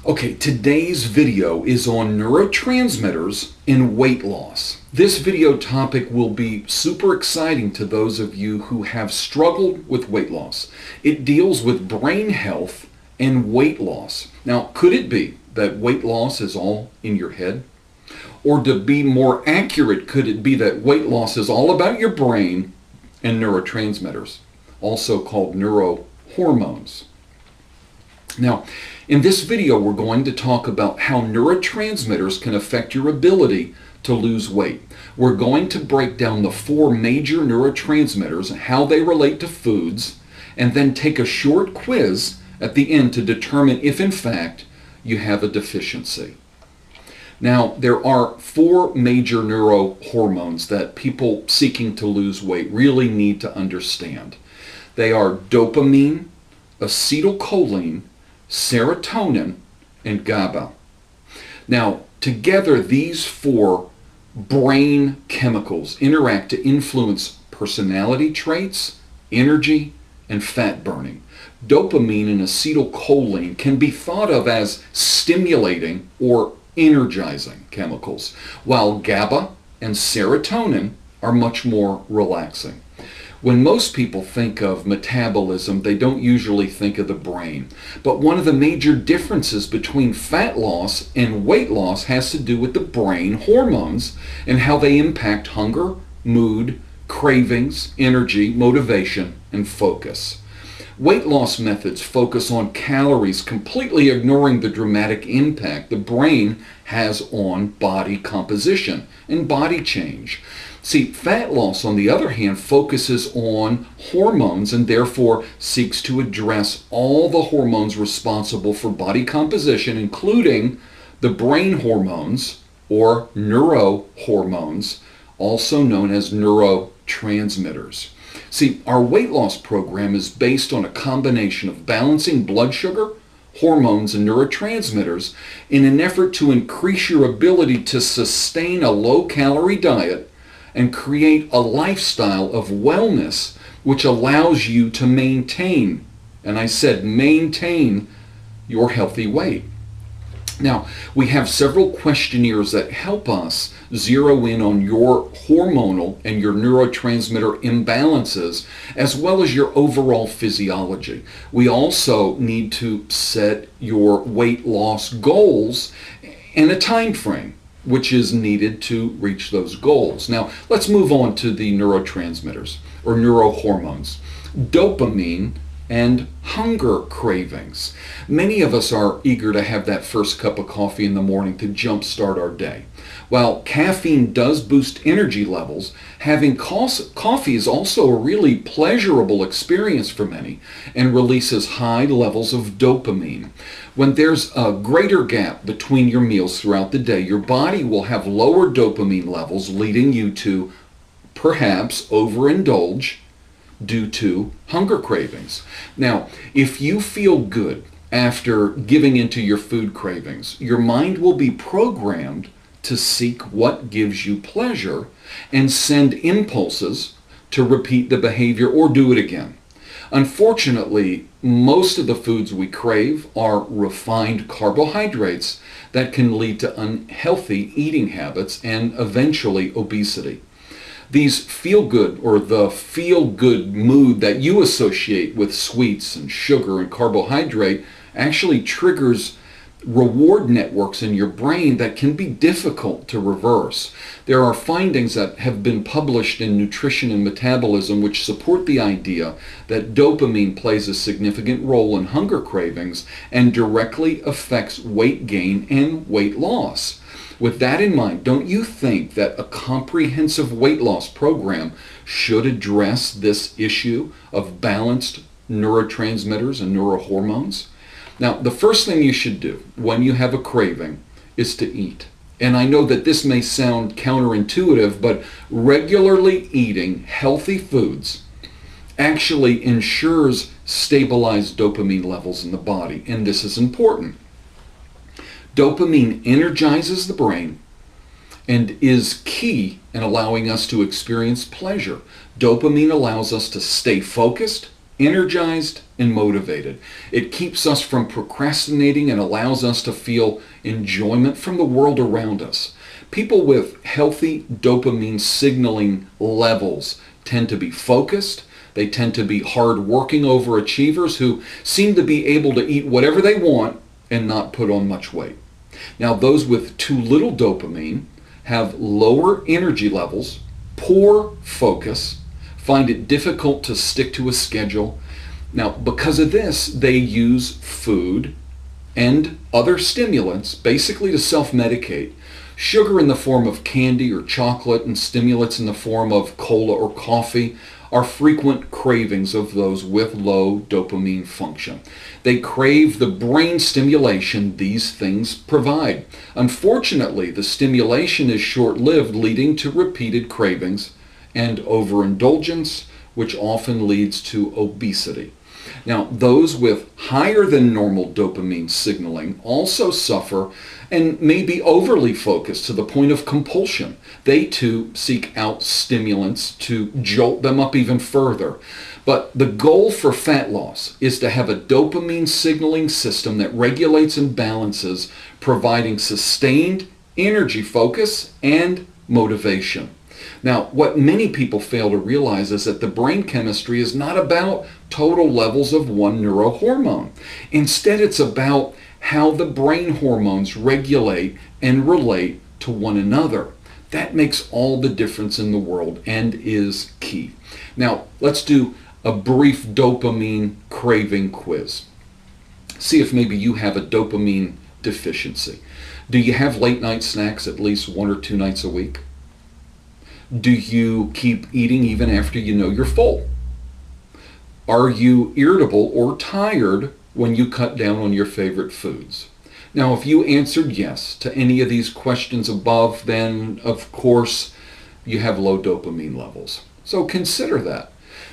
Okay, today's video is on neurotransmitters and weight loss. This video topic will be super exciting to those of you who have struggled with weight loss. It deals with brain health and weight loss. Now, could it be that weight loss is all in your head? Or to be more accurate, could it be that weight loss is all about your brain and neurotransmitters, also called neurohormones? Now, in this video, we're going to talk about how neurotransmitters can affect your ability to lose weight. We're going to break down the 4 major neurotransmitters and how they relate to foods, and then take a short quiz at the end to determine if, in fact, you have a deficiency. Now, there are 4 major neurohormones that people seeking to lose weight really need to understand. They are dopamine, acetylcholine, serotonin, and GABA. Now, together, these 4 brain chemicals interact to influence personality traits, energy, and fat burning. Dopamine and acetylcholine can be thought of as stimulating or energizing chemicals, while GABA and serotonin are much more relaxing. When most people think of metabolism, they don't usually think of the brain. But one of the major differences between fat loss and weight loss has to do with the brain hormones and how they impact hunger, mood, cravings, energy, motivation, and focus. Weight loss methods focus on calories, completely ignoring the dramatic impact the brain has on body composition and body change. See, fat loss, on the other hand, focuses on hormones and therefore seeks to address all the hormones responsible for body composition, including the brain hormones or neurohormones, also known as neurotransmitters. See, our weight loss program is based on a combination of balancing blood sugar, hormones, and neurotransmitters in an effort to increase your ability to sustain a low-calorie diet and create a lifestyle of wellness which allows you to maintain, and I said maintain, your healthy weight. Now, we have several questionnaires that help us zero in on your hormonal and your neurotransmitter imbalances, as well as your overall physiology. We also need to set your weight loss goals and a time frame which is needed to reach those goals. Now, let's move on to the neurotransmitters or neurohormones. Dopamine and hunger cravings. Many of us are eager to have that first cup of coffee in the morning to jumpstart our day. While caffeine does boost energy levels, having coffee is also a really pleasurable experience for many and releases high levels of dopamine. When there's a greater gap between your meals throughout the day, your body will have lower dopamine levels, leading you to perhaps overindulge due to hunger cravings. Now, if you feel good after giving into your food cravings, your mind will be programmed to seek what gives you pleasure and send impulses to repeat the behavior or do it again. Unfortunately, most of the foods we crave are refined carbohydrates that can lead to unhealthy eating habits and eventually obesity. These feel-good or the feel-good mood that you associate with sweets and sugar and carbohydrate actually triggers reward networks in your brain that can be difficult to reverse. There are findings that have been published in Nutrition and Metabolism which support the idea that dopamine plays a significant role in hunger cravings and directly affects weight gain and weight loss. With that in mind, don't you think that a comprehensive weight loss program should address this issue of balanced neurotransmitters and neurohormones? Now, the first thing you should do when you have a craving is to eat. And I know that this may sound counterintuitive, but regularly eating healthy foods actually ensures stabilized dopamine levels in the body, and this is important. Dopamine energizes the brain and is key in allowing us to experience pleasure. Dopamine allows us to stay focused, energized and motivated. It keeps us from procrastinating and allows us to feel enjoyment from the world around us. People with healthy dopamine signaling levels tend to be focused. They tend to be hard-working overachievers who seem to be able to eat whatever they want and not put on much weight. Now, those with too little dopamine have lower energy levels, poor focus, find it difficult to stick to a schedule. Now, because of this, they use food and other stimulants basically to self-medicate. Sugar in the form of candy or chocolate and stimulants in the form of cola or coffee are frequent cravings of those with low dopamine function. They crave the brain stimulation these things provide. Unfortunately, the stimulation is short-lived, leading to repeated cravings and overindulgence, which often leads to obesity. Now, those with higher than normal dopamine signaling also suffer and may be overly focused to the point of compulsion. They too seek out stimulants to jolt them up even further. But the goal for fat loss is to have a dopamine signaling system that regulates and balances, providing sustained energy focus and motivation. Now, what many people fail to realize is that the brain chemistry is not about total levels of one neurohormone. Instead, it's about how the brain hormones regulate and relate to one another. That makes all the difference in the world and is key. Now, let's do a brief dopamine craving quiz. See if maybe you have a dopamine deficiency. Do you have late night snacks at least 1 or 2 nights a week? Do you keep eating even after you know you're full? Are you irritable or tired when you cut down on your favorite foods? Now, if you answered yes to any of these questions above, then of course you have low dopamine levels. So consider that.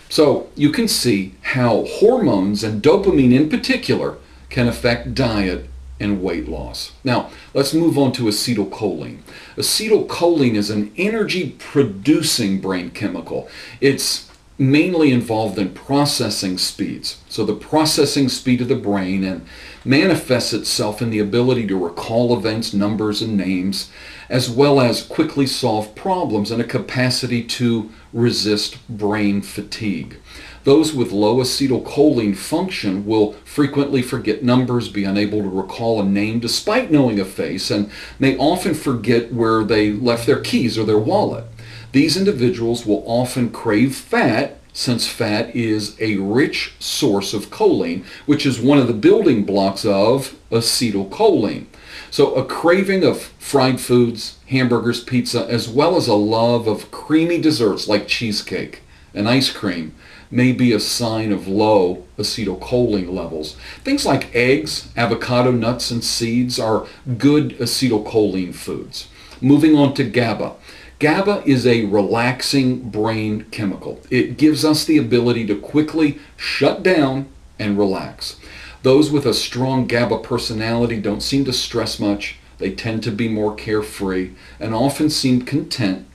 So you can see how hormones and dopamine in particular can affect diet and weight loss. Now, let's move on to acetylcholine. Acetylcholine is an energy-producing brain chemical. It's mainly involved in processing speeds. So the processing speed of the brain and manifests itself in the ability to recall events, numbers, and names, as well as quickly solve problems and a capacity to resist brain fatigue. Those with low acetylcholine function will frequently forget numbers, be unable to recall a name despite knowing a face, and may often forget where they left their keys or their wallet. These individuals will often crave fat, since fat is a rich source of choline, which is one of the building blocks of acetylcholine. So a craving of fried foods, hamburgers, pizza, as well as a love of creamy desserts like cheesecake and ice cream may be a sign of low acetylcholine levels. Things like eggs, avocado, nuts, and seeds are good acetylcholine foods. Moving on to GABA. GABA is a relaxing brain chemical. It gives us the ability to quickly shut down and relax. Those with a strong GABA personality don't seem to stress much. They tend to be more carefree and often seem content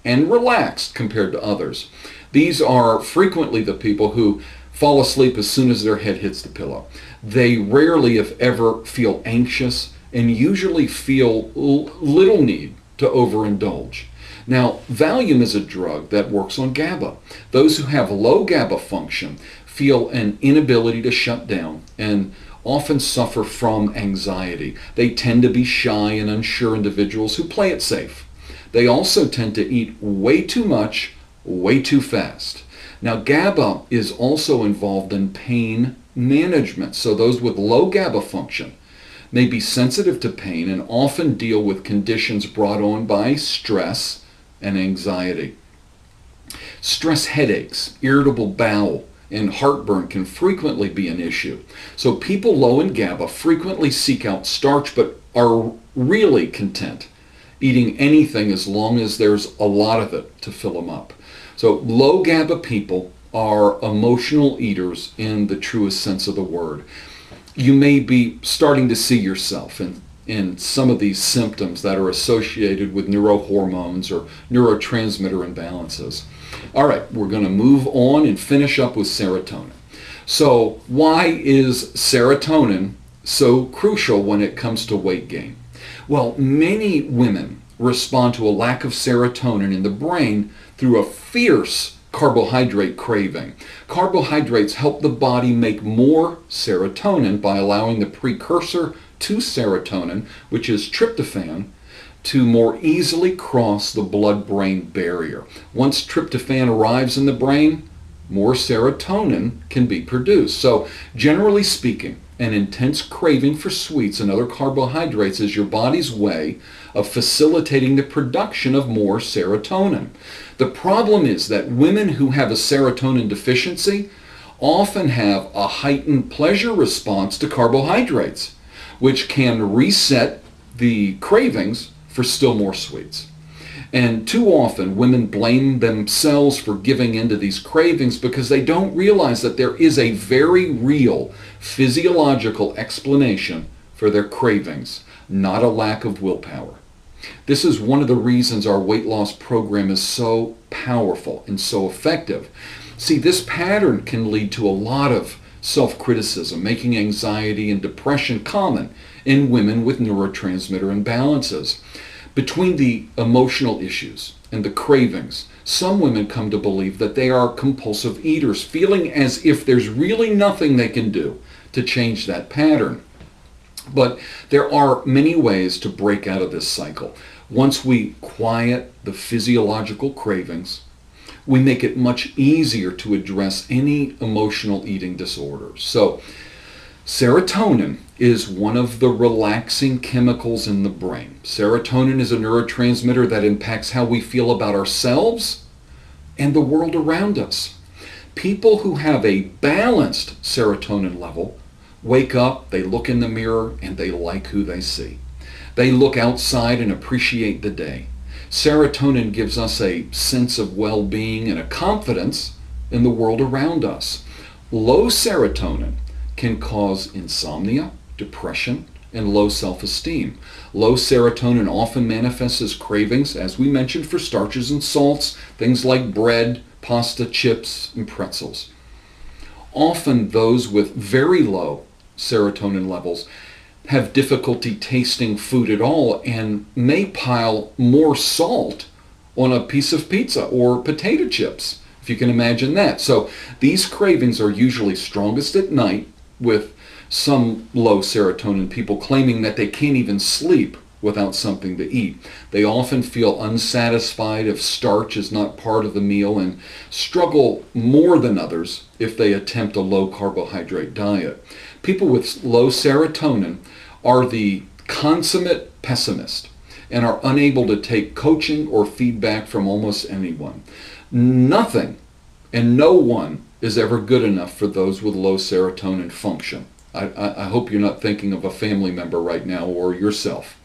and relaxed compared to others. These are frequently the people who fall asleep as soon as their head hits the pillow. They rarely, if ever, feel anxious and usually feel little need to overindulge. Now, Valium is a drug that works on GABA. Those who have low GABA function feel an inability to shut down and often suffer from anxiety. They tend to be shy and unsure individuals who play it safe. They also tend to eat way too much, way too fast. Now, GABA is also involved in pain management. So those with low GABA function may be sensitive to pain and often deal with conditions brought on by stress and anxiety. Stress headaches, irritable bowel, and heartburn can frequently be an issue. So people low in GABA frequently seek out starch but are really content eating anything as long as there's a lot of it to fill them up. So low GABA people are emotional eaters in the truest sense of the word. You may be starting to see yourself in some of these symptoms that are associated with neurohormones or neurotransmitter imbalances. All right, we're going to move on and finish up with serotonin. So why is serotonin so crucial when it comes to weight gain? Well, many women respond to a lack of serotonin in the brain through a fierce carbohydrate craving. Carbohydrates help the body make more serotonin by allowing the precursor to serotonin, which is tryptophan, to more easily cross the blood-brain barrier. Once tryptophan arrives in the brain, more serotonin can be produced. So, generally speaking, an intense craving for sweets and other carbohydrates is your body's way of facilitating the production of more serotonin. The problem is that women who have a serotonin deficiency often have a heightened pleasure response to carbohydrates, which can reset the cravings for still more sweets. And too often, women blame themselves for giving into these cravings because they don't realize that there is a very real physiological explanation for their cravings, not a lack of willpower. This is one of the reasons our weight loss program is so powerful and so effective. See, this pattern can lead to a lot of self-criticism, making anxiety and depression common in women with neurotransmitter imbalances. Between the emotional issues and the cravings, some women come to believe that they are compulsive eaters, feeling as if there's really nothing they can do to change that pattern. But there are many ways to break out of this cycle. Once we quiet the physiological cravings, we make it much easier to address any emotional eating disorders. So, serotonin is one of the relaxing chemicals in the brain. Serotonin is a neurotransmitter that impacts how we feel about ourselves and the world around us. People who have a balanced serotonin level wake up, they look in the mirror, and they like who they see. They look outside and appreciate the day. Serotonin gives us a sense of well-being and a confidence in the world around us. Low serotonin can cause insomnia, depression, and low self-esteem. Low serotonin often manifests as cravings, as we mentioned, for starches and salts, things like bread, pasta, chips, and pretzels. Often those with very low serotonin levels have difficulty tasting food at all and may pile more salt on a piece of pizza or potato chips, if you can imagine that. So these cravings are usually strongest at night, with some low serotonin people claiming that they can't even sleep without something to eat. They often feel unsatisfied if starch is not part of the meal and struggle more than others if they attempt a low carbohydrate diet. People with low serotonin are the consummate pessimist and are unable to take coaching or feedback from almost anyone. Nothing and no one is ever good enough for those with low serotonin function. I hope you're not thinking of a family member right now or yourself.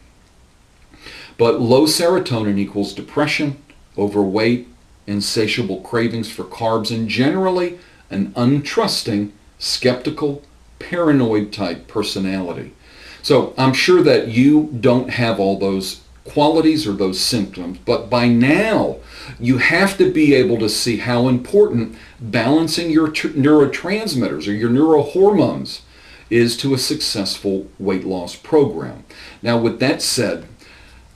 But low serotonin equals depression, overweight, insatiable cravings for carbs, and generally an untrusting, skeptical, paranoid type personality. So I'm sure that you don't have all those qualities or those symptoms, but by now you have to be able to see how important balancing your neurotransmitters or your neurohormones is to a successful weight loss program. Now, with that said,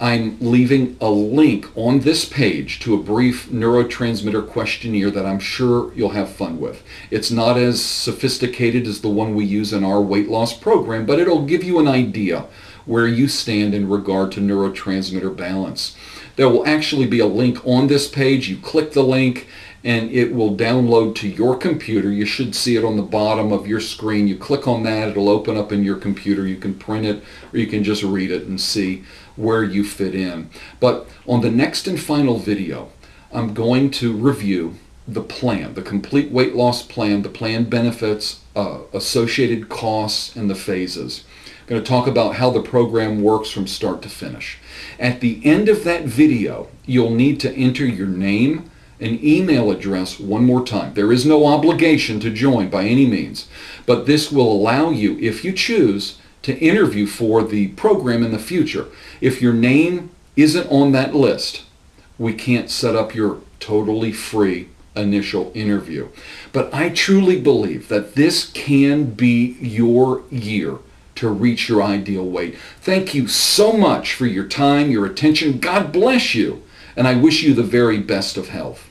I'm leaving a link on this page to a brief neurotransmitter questionnaire that I'm sure you'll have fun with. It's not as sophisticated as the one we use in our weight loss program, but it'll give you an idea where you stand in regard to neurotransmitter balance. There will actually be a link on this page. You click the link and it will download to your computer. You should see it on the bottom of your screen. You click on that, it'll open up in your computer. You can print it or you can just read it and see where you fit in. But on the next and final video, I'm going to review the plan, the complete weight loss plan, the plan benefits, associated costs, and the phases. I'm going to talk about how the program works from start to finish. At the end of that video, you'll need to enter your name and email address one more time. There is no obligation to join by any means, but this will allow you, if you choose, to interview for the program in the future. If your name isn't on that list, we can't set up your totally free initial interview. But I truly believe that this can be your year to reach your ideal weight. Thank you so much for your time, your attention. God bless you, and I wish you the very best of health.